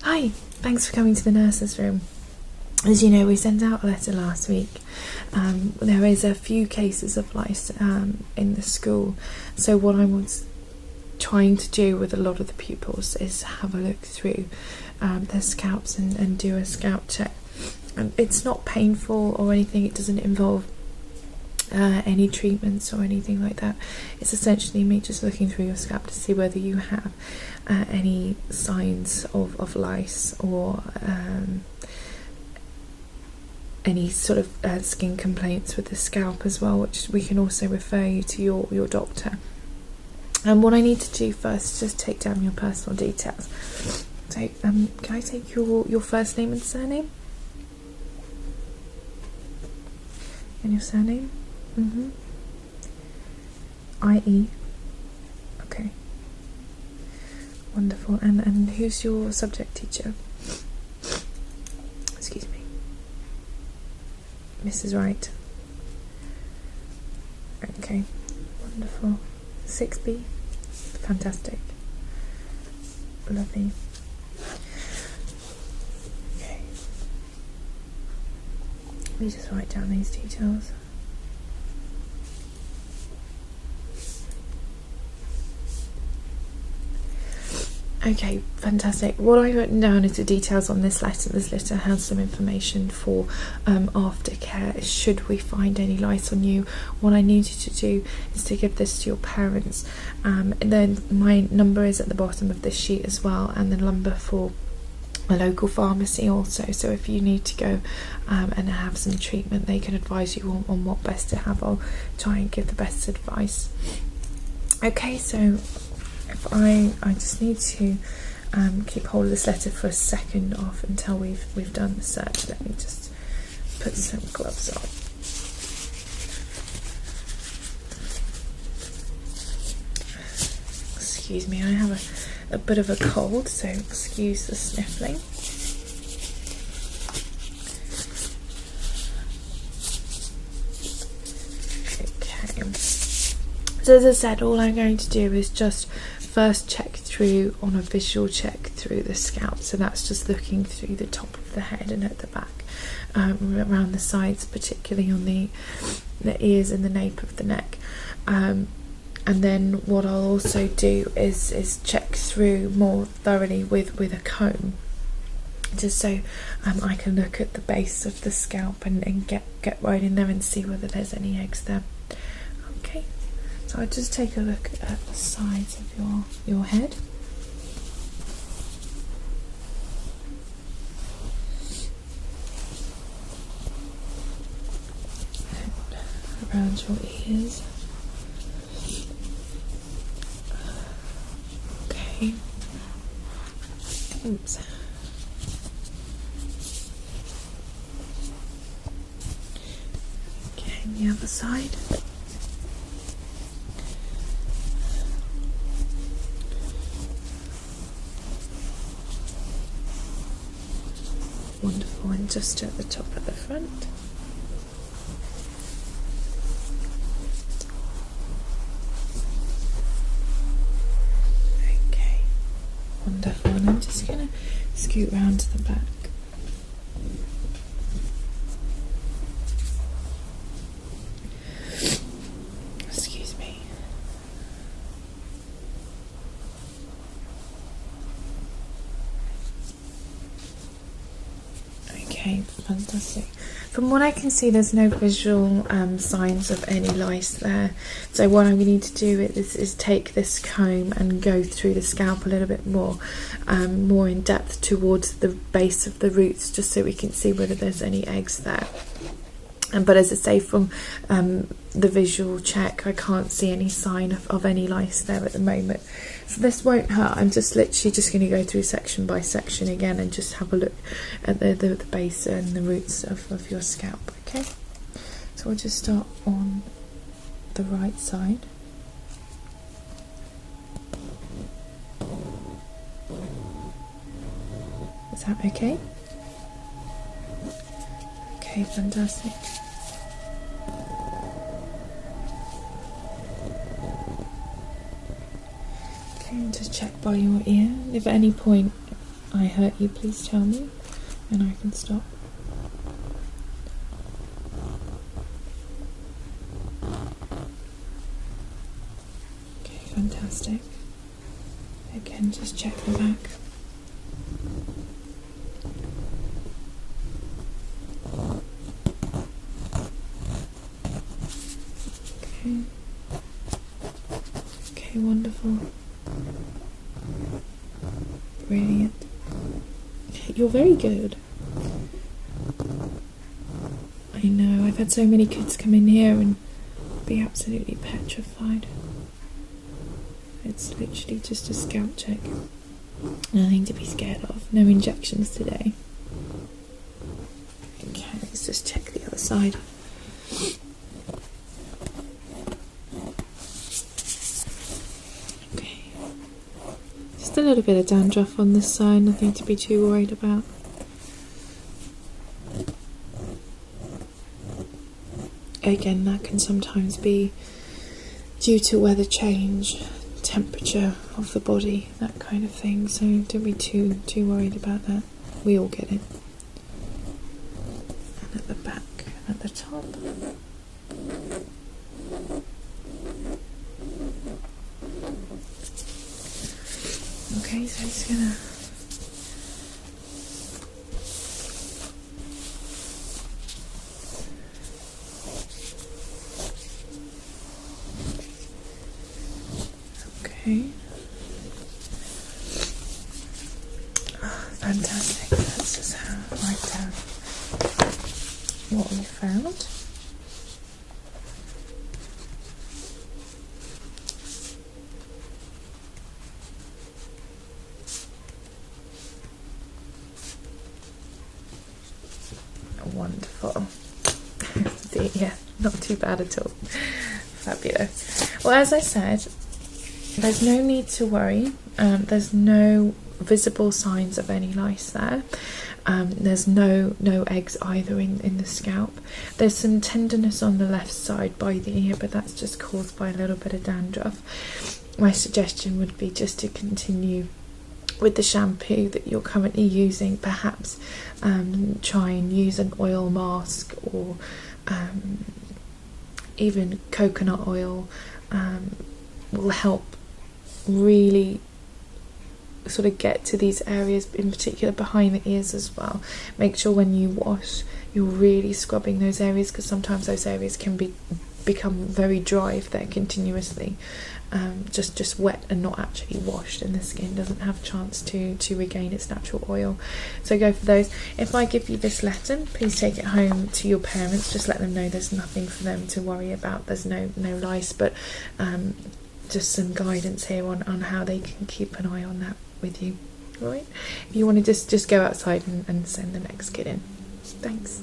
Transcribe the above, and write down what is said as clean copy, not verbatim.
Hi, thanks for coming to the nurse's room. As you know, we sent out a letter last week. There is a few cases of lice in the school, so what I was trying to do with a lot of the pupils is have a look through their scalps and do a scalp check. And it's not painful or anything, it doesn't involve any treatments or anything like that. It's essentially me just looking through your scalp to see whether you have any signs of lice or any sort of skin complaints with the scalp as well, which we can also refer you to your doctor. And what I need to do first is just take down your personal details. So can I take your first name and surname? And your surname? I-E. Okay. Wonderful. And who's your subject teacher? Excuse me. Mrs. Wright. Okay. Wonderful. 6B. Fantastic. Lovely. Okay. Let me just write down these details. Okay, fantastic. What I've written down is the details on this letter. This letter has some information for aftercare. Should we find any lice on you, what I need you to do is to give this to your parents. And then my number is at the bottom of this sheet as well, and the number for a local pharmacy also. So if you need to go and have some treatment, they can advise you on what best to have. I'll try and give the best advice. Okay, so if I just need to keep hold of this letter for a second off until we've done the search. Let me just put some gloves on. Excuse me, I have a bit of a cold, so excuse the sniffling. Okay. So as I said, all I'm going to do is just first check through on a visual check through the scalp. So that's just looking through the top of the head and at the back, around the sides, particularly on the ears and the nape of the neck. And then what I'll also do is check through more thoroughly with a comb, just so I can look at the base of the scalp and get right in there and see whether there's any eggs there. Okay, so I'll just take a look at the sides of your head. And around your ears. Okay. Oops. Okay, the other side. Wonderful, and just at the top at the front. Wonderful, and I'm just going to scoot round to the back. Excuse me. Okay, fantastic. From what I can see, there's no visual signs of any lice there. So what I'm going to need to do is take this comb and go through the scalp a little bit more in depth towards the base of the roots, just so we can see whether there's any eggs there. But as I say, from the visual check, I can't see any sign of any lice there at the moment. So this won't hurt. I'm just literally just going to go through section by section again and just have a look at the base and the roots of your scalp. Okay, so we'll just start on the right side. Is that okay? Okay, fantastic. Okay, and just check by your ear. If at any point I hurt you, please tell me, and I can stop. Okay, fantastic. Again, just check the back. Okay. Okay, wonderful. Brilliant. You're very good. I know, I've had so many kids come in here and be absolutely petrified. It's literally just a scalp check. Nothing to be scared of. No injections today. Okay, let's just check the other side. Okay. Just a little bit of dandruff on this side, nothing to be too worried about. Again, that can sometimes be due to weather change, temperature of the body, that kind of thing, so don't be too worried about that. We all get it. And at the back and at the top. Okay, so it's gonna okay. Oh, fantastic. Let's just write down what we found. Wonderful. Yeah, not too bad at all. Fabulous. Well, as I said, there's no need to worry. There's no visible signs of any lice there. There's no eggs either in the scalp. There's some tenderness on the left side by the ear, but that's just caused by a little bit of dandruff. My suggestion would be just to continue with the shampoo that you're currently using. Perhaps try and use an oil mask, or even coconut oil will help really sort of get to these areas, in particular behind the ears as well. Make sure when you wash you're really scrubbing those areas, because sometimes those areas can become very dry if they're continuously just wet and not actually washed, and the skin doesn't have a chance to regain its natural oil. So go for those. If I give you this letter, please take it home to your parents. Just let them know there's nothing for them to worry about. There's no lice, but just some guidance here on how they can keep an eye on that with you. All right, if you want to just go outside and send the next kid in. Thanks.